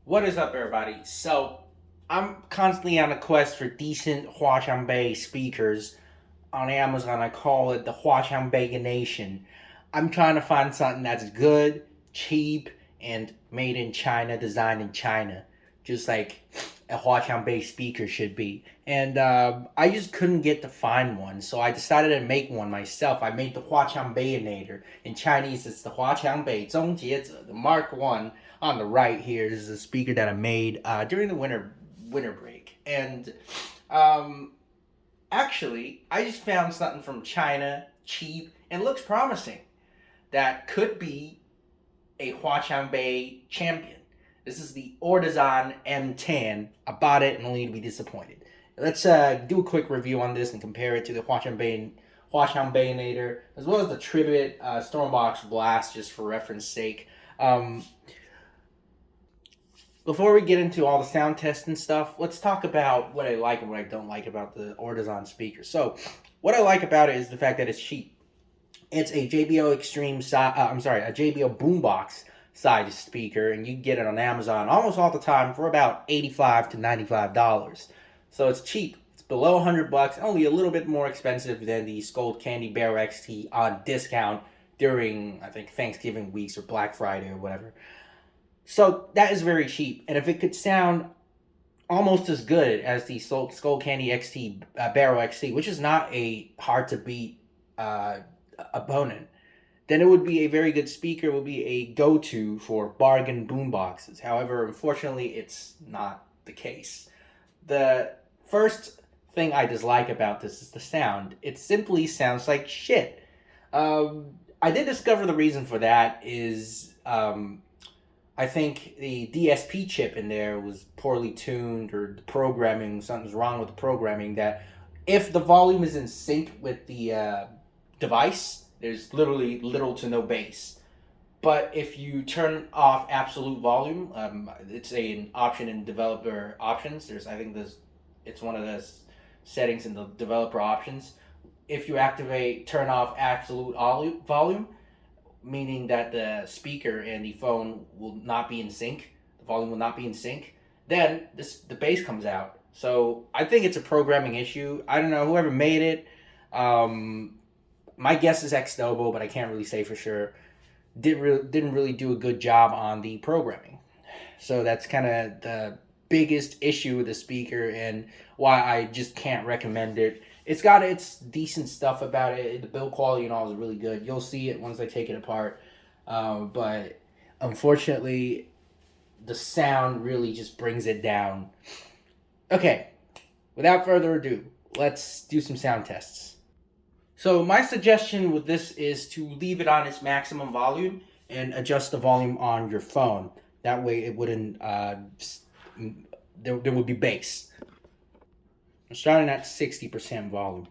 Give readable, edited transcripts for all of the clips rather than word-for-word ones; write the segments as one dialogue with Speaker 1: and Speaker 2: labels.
Speaker 1: What is up, everybody? So, I'm constantly on a quest for decent Huaqiangbei speakers. On Amazon, I call it the Huaqiangbeinator. I'm trying to find something that's good, cheap, and made in China, designed in China, just like a Huaqiangbei speaker should be. And I just couldn't get to find one, so I decided to make one myself. I made the Huaqiangbeinator. In Chinese, it's the Huaqiangbei Zhongjieze, the Mark One. On the right here is a speaker that I made during the winter break, and um, actually, I just found something from China, cheap, and looks promising. That could be a Huaqiangbei champion. This is the Ortizan M10. I bought it and only to be disappointed. Let's do a quick review on this and compare it to the Huaqiangbeinator, as well as the Tribit Stormbox Blast, just for reference sake. Um, Before we get into all the sound tests and stuff, let's talk about what I like and what I don't like about the Ortizan speaker. So, what I like about it is the fact that it's cheap. It's a JBL Extreme a JBL Boombox size speaker, and you can get it on Amazon almost all the time for about $85 to $95. So it's cheap. It's below $100, only a little bit more expensive than the Skull Candy Barrel XT on discount during, I think, Thanksgiving weeks or Black Friday or whatever. So that is very cheap, and if it could sound almost as good as the Skull Candy XT Barrel XT, which is not a hard to beat uh, opponent, then it would be a very good speaker. It would be a go-to for bargain boomboxes. However, unfortunately, it's not the case. The first thing I dislike about this is the sound. It simply sounds like shit. I did discover the reason for that is I think the DSP chip in there was poorly tuned, or the programming, something's wrong with the programming, that if the volume is in sync with the device, there's literally little to no bass. But if you turn off absolute volume, an option in developer options. I think it's one of the settings in the developer options. If you turn off absolute volume, meaning that the speaker and the phone will not be in sync, the volume will not be in sync, then the bass comes out. So I think it's a programming issue. I don't know whoever made it. My guess is Xnobo, but I can't really say for sure. Didn't really do a good job on the programming. So that's kind of the biggest issue with the speaker and why I just can't recommend it. It's got its decent stuff about it. The build quality and all is really good. You'll see it once I take it apart. But unfortunately, the sound really just brings it down. Okay, without further ado, let's do some sound tests. So my suggestion with this is to leave it on its maximum volume and adjust the volume on your phone. That way it wouldn't, there would be bass. I'm starting at 60% volume.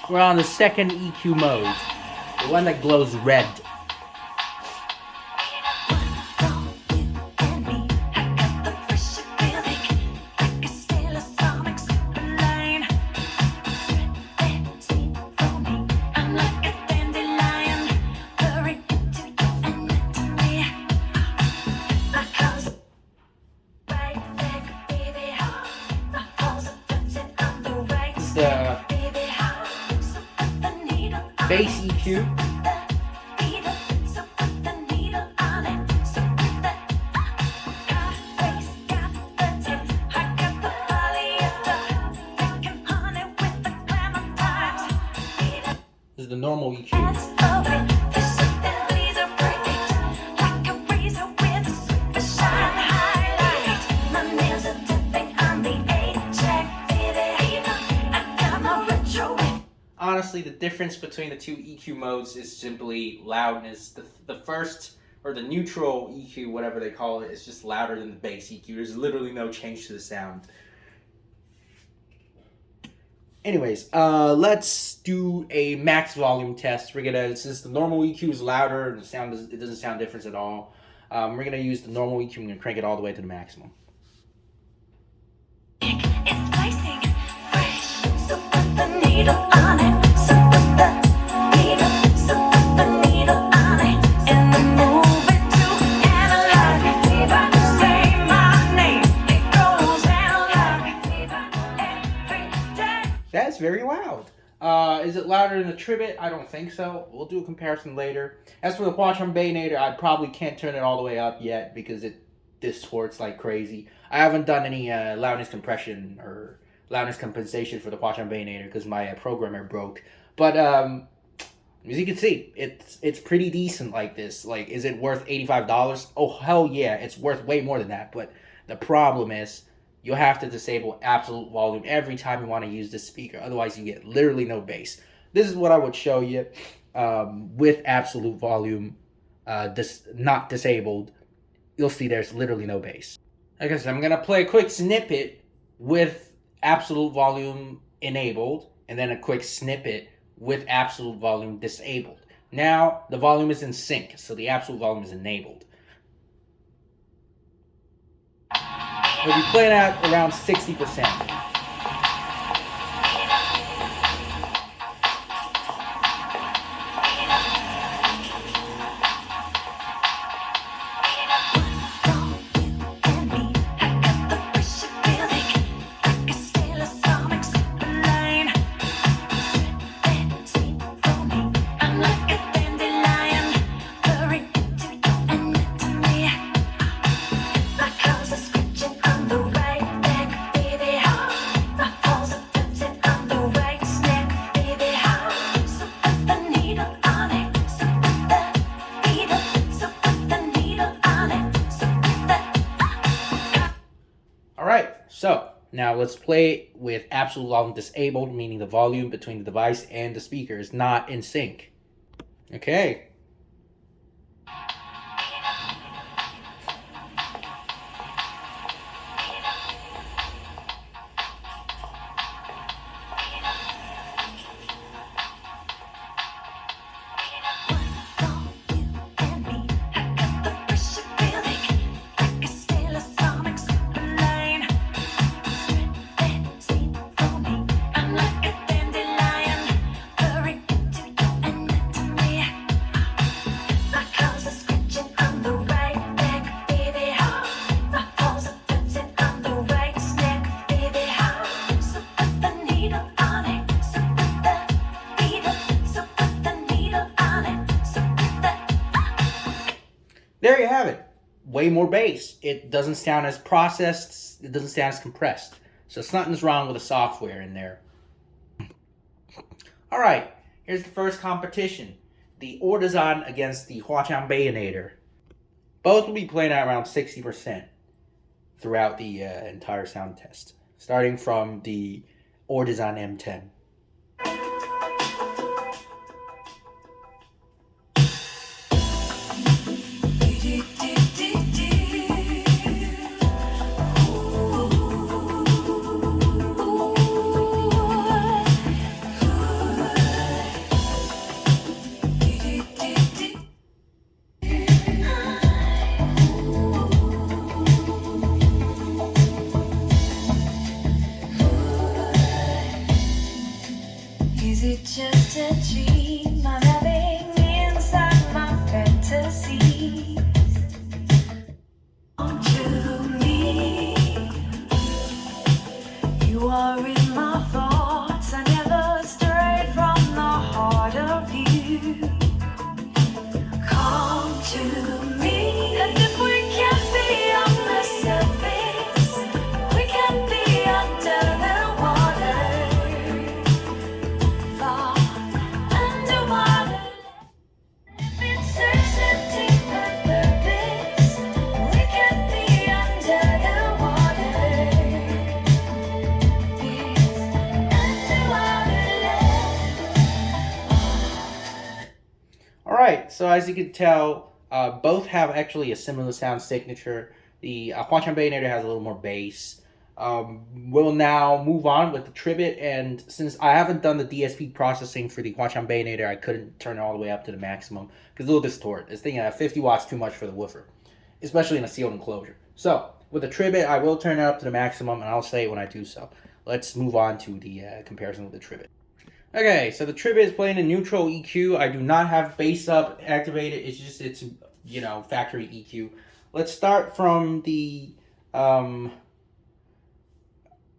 Speaker 1: We're on the second EQ mode, the one that glows red. The bass EQ. This is the normal EQ. Honestly, the difference between the two EQ modes is simply loudness. The first, or the neutral EQ, whatever they call it, is just louder than the bass EQ. There's literally no change to the sound. Anyways, let's do a max volume test. Since the normal EQ is louder and it doesn't sound different at all. We're going to use the normal EQ. I'm going to crank it all the way to the maximum.
Speaker 2: It's slicing fresh, so put the needle on it. So put the needle, so put the needle on it. And then move it to analog. Fever, say my name. It goes analog. Fever every day.
Speaker 1: That's very loud. Is it louder than the Tribit? I don't think so. We'll do a comparison later. As for the Huaqiangbeinator, I probably can't turn it all the way up yet because it distorts like crazy. I haven't done any loudness compression or loudness compensation for the Huaqiangbeinator because my programmer broke. But as you can see, it's pretty decent like this. Like, is it worth $85? Oh, hell yeah, it's worth way more than that. But the problem is, you'll have to disable absolute volume every time you want to use this speaker. Otherwise, you get literally no bass. This is what I would show you with absolute volume not disabled. You'll see there's literally no bass. Like I said, I'm going to play a quick snippet with absolute volume enabled, and then a quick snippet with absolute volume disabled. Now, the volume is in sync, so the absolute volume is enabled. We'll be playing at around 60%. Alright, so now let's play with absolute volume disabled, meaning the volume between the device and the speaker is not in sync. Okay. There you have it. Way more bass. It doesn't sound as processed. It doesn't sound as compressed. So something's wrong with the software in there. Alright, here's the first competition. The Ortizan against the Huaqiangbeinator. Both will be playing at around 60% throughout the entire sound test. Starting from the Ortizan M10.
Speaker 2: Is it just a dream I'm having inside my fantasy? To me, you are in my thoughts. I never stray from the heart of you. Come to me, and if we can't be on the surface, we can be under the water.
Speaker 1: Alright, so as you can tell, both have actually a similar sound signature. The Huaqiangbeinator has a little more bass. We'll now move on with the Tribit, and since I haven't done the DSP processing for the Huaqiangbeinator, I couldn't turn it all the way up to the maximum, because it'll distort. This thing at 50 watts too much for the woofer. especially in a sealed enclosure. So with the Tribit, I will turn it up to the maximum, and I'll say it when I do so. Let's move on to the comparison with the Tribit. Okay, so the Tribit is playing in neutral EQ. I do not have bass up activated. It's you know, factory EQ. Let's start from the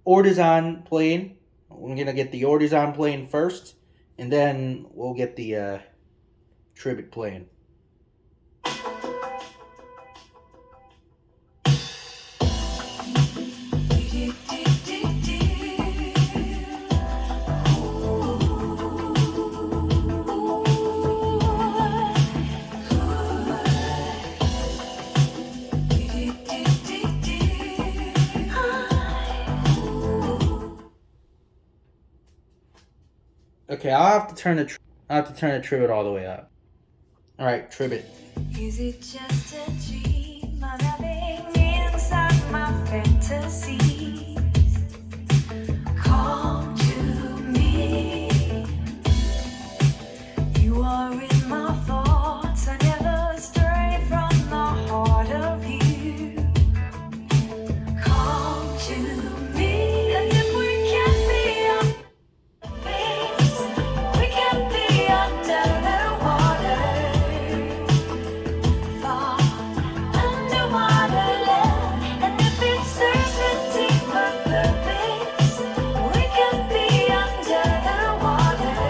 Speaker 1: Ortizan playing. We're gonna get the Ortizan playing first, and then we'll get the Tribit playing. Okay, I'll have to turn the Tribit all the way up. All right, Tribit.
Speaker 2: Is it just a dream I'm having inside my fantasies? Come to me. You are in my thoughts. I never stray from the heart of you. Come to me. And if we can't be on face, we can be under the water. Far underwater love. And if it serves a deeper purpose, we can be under the water.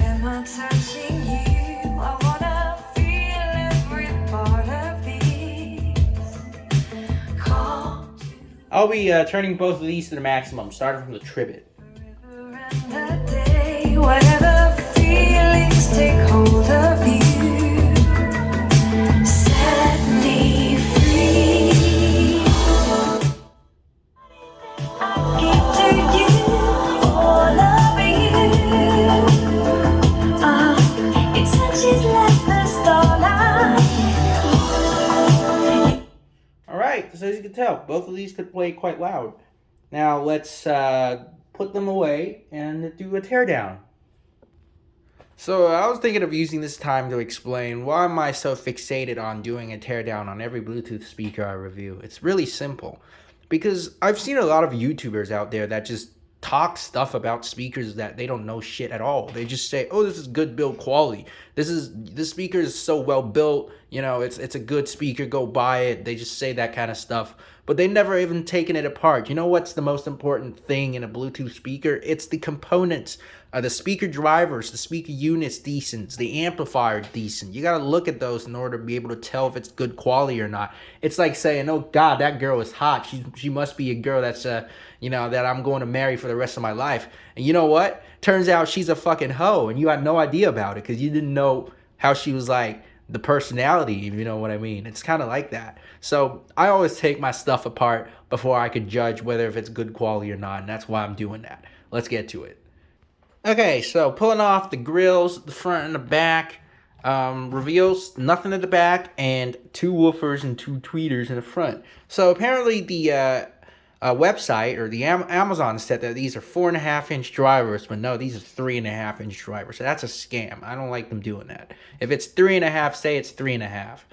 Speaker 2: Am I touching you? I wanna feel every part of this. Come
Speaker 1: I'll be turning both of these to the maximum, starting from the Tribit.
Speaker 2: forever and a day, whatever feelings take hold of you. Set me free. I give to you all of you. It touches like the starlight.
Speaker 1: All right, so as you can tell, both of these could play quite loud. Now let's put them away and do a teardown. So I was thinking of using this time to explain why am I so fixated on doing a teardown on every Bluetooth speaker I review. It's really simple. Because I've seen a lot of YouTubers out there that just talk stuff about speakers that they don't know shit at all. They just say, "Oh, this is good build quality. This speaker is so well built. You know, it's a good speaker. Go buy it." They just say that kind of stuff, but they never even taken it apart. You know what's the most important thing in a Bluetooth speaker? It's the components. The speaker drivers, the speaker units decent, the amplifier decent. You gotta look at those in order to be able to tell if it's good quality or not. It's like saying, "Oh God, that girl is hot. She must be a girl that's you know, that I'm going to marry for the rest of my life." And you know what? Turns out she's a fucking hoe, and you had no idea about it because you didn't know how she was like the personality, if you know what I mean. It's kind of like that. So I always take my stuff apart before I could judge whether if it's good quality or not, and that's why I'm doing that. Let's get to it. Okay, so pulling off the grills, the front and the back, reveals nothing at the back and two woofers and two tweeters in the front. So apparently the website or the Amazon said that these are 4.5-inch drivers, but no, these are 3.5-inch drivers. So that's a scam. I don't like them doing that. If it's 3.5, say it's 3.5.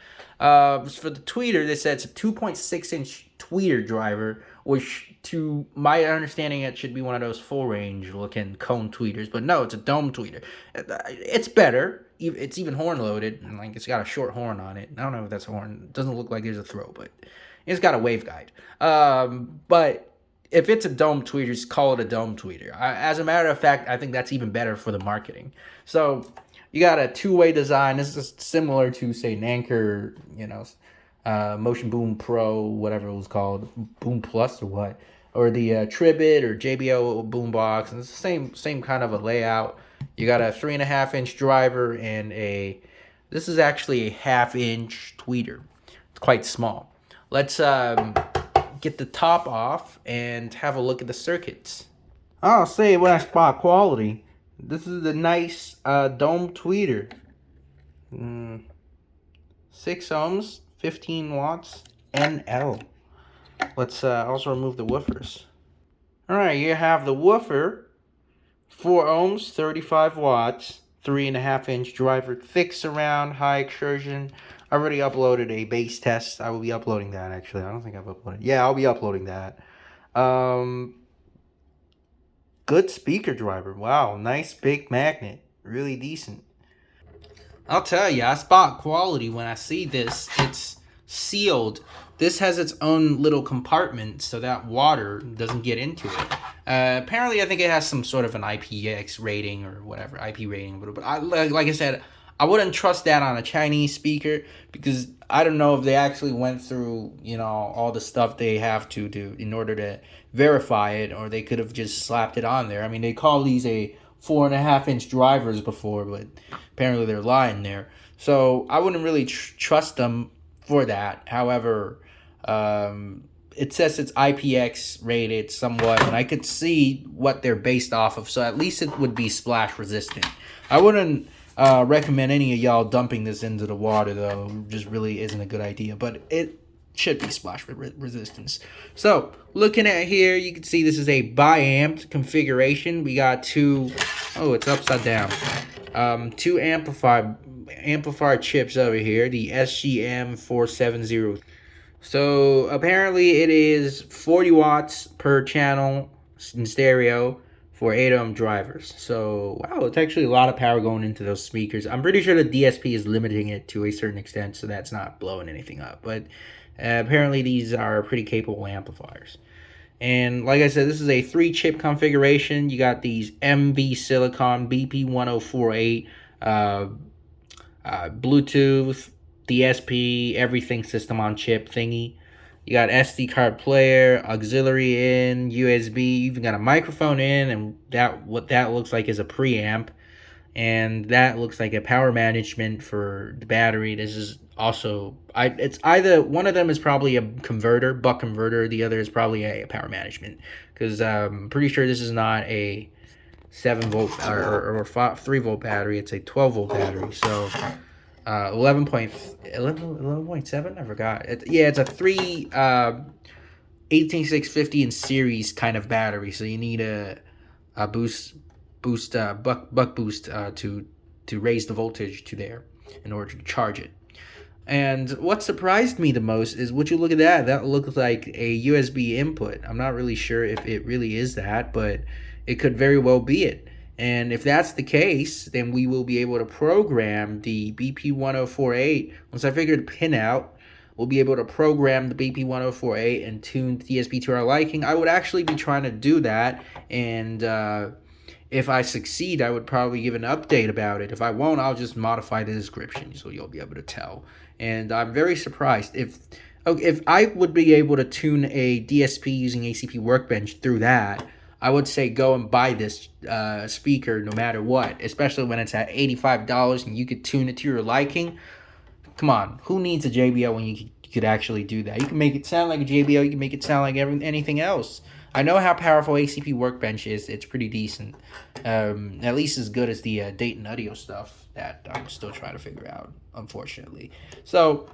Speaker 1: For the tweeter, they said it's a 2.6-inch tweeter driver, which to my understanding, it should be one of those full range looking cone tweeters, but no, it's a dome tweeter. It's better. It's even horn loaded, and like it's got a short horn on it. I don't know if that's a horn. It doesn't look like there's a throw, but it's got a waveguide. But if it's a dome tweeter, just call it a dome tweeter. As a matter of fact, I think that's even better for the marketing. So you got a two-way design. This is similar to, say, an Anchor, you know, Motion Boom Pro, whatever it was called, Boom Plus or what, or the Tribit or JBL boombox. And it's the same kind of a layout. You got a 3.5-inch driver and this is actually a 1/2-inch tweeter. It's quite small. Let's get the top off and have a look at the circuits. I'll say when I spot quality, this is the nice dome tweeter. 6 ohms, 15 watts, NL. Let's also remove the woofers. Alright, you have the woofer, 4 ohms, 35 watts, 3.5-inch driver, thick surround, high exertion. I already uploaded a bass test. I will be uploading that, actually. I don't think I've uploaded. Yeah, I'll be uploading that. Good speaker driver. Wow, nice big magnet. Really decent. I'll tell you, I spot quality when I see this. It's sealed. This has its own little compartment so that water doesn't get into it. Apparently, I think it has some sort of an IPX rating or whatever, IP rating. But like I said, I wouldn't trust that on a Chinese speaker because I don't know if they actually went through, all the stuff they have to do in order to verify it, or they could have just slapped it on there. I mean, they call these a 4.5-inch drivers before, but apparently they're lying there. So I wouldn't really trust them for that. However, it says it's IPX rated somewhat, and I could see what they're based off of, so at least it would be splash resistant. I wouldn't recommend any of y'all dumping this into the water, though. It just really isn't a good idea, but it should be splash resistance. So, looking at here, you can see this is a bi-amped configuration. We got two, it's upside down. Two amplifier chips over here, the SGM 470. So apparently it is 40 watts per channel in stereo for 8 ohm drivers. So wow, it's actually a lot of power going into those speakers. I'm pretty sure the DSP is limiting it to a certain extent, so that's not blowing anything up. But apparently these are pretty capable amplifiers. And like I said, this is a 3-chip configuration. You got these MV Silicon BP1048 Bluetooth, DSP, everything system on chip thingy. You got SD card player, auxiliary in, USB. You even got a microphone in, and what that looks like is a preamp, and that looks like a power management for the battery. This is also it's either one of them is probably a converter, buck converter. The other is probably a power management, because I'm pretty sure this is not a 7-volt or 3-volt battery. It's a 12-volt battery. So 11.7, I forgot. It's a 18650 in series kind of battery, so you need a buck boost to raise the voltage to there in order to charge it. And what surprised me the most is, would you look at that looks like a USB input. I'm not really sure if it really is that, but it could very well be it. And if that's the case, then we will be able to program the BP1048. Once I figure the pin out, we'll be able to program the BP1048 and tune the DSP to our liking. I would actually be trying to do that, and if I succeed, I would probably give an update about it. If I won't, I'll just modify the description so you'll be able to tell. And I'm very surprised if I would be able to tune a DSP using ACP Workbench through that. I would say go and buy this speaker no matter what, especially when it's at $85 and you could tune it to your liking. Come on, who needs a JBL when you could actually do that? You can make it sound like a JBL, you can make it sound like anything else. I know how powerful ACP Workbench is. It's pretty decent. At least as good as the Dayton Audio stuff that I'm still trying to figure out, unfortunately. So,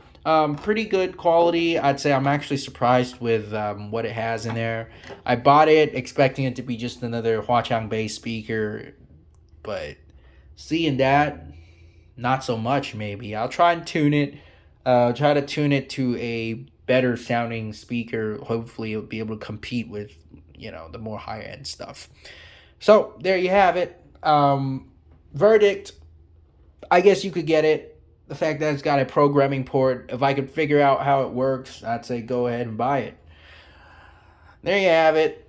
Speaker 1: pretty good quality. I'd say I'm actually surprised with what it has in there. I bought it expecting it to be just another Huaqiangbei speaker, but seeing that, not so much maybe. I'll try and tune it. Try to tune it to a better sounding speaker. Hopefully it'll be able to compete with, the more higher end stuff. So there you have it. Verdict, I guess you could get it. The fact that it's got a programming port, if I could figure out how it works, I'd say go ahead and buy it. There you have it.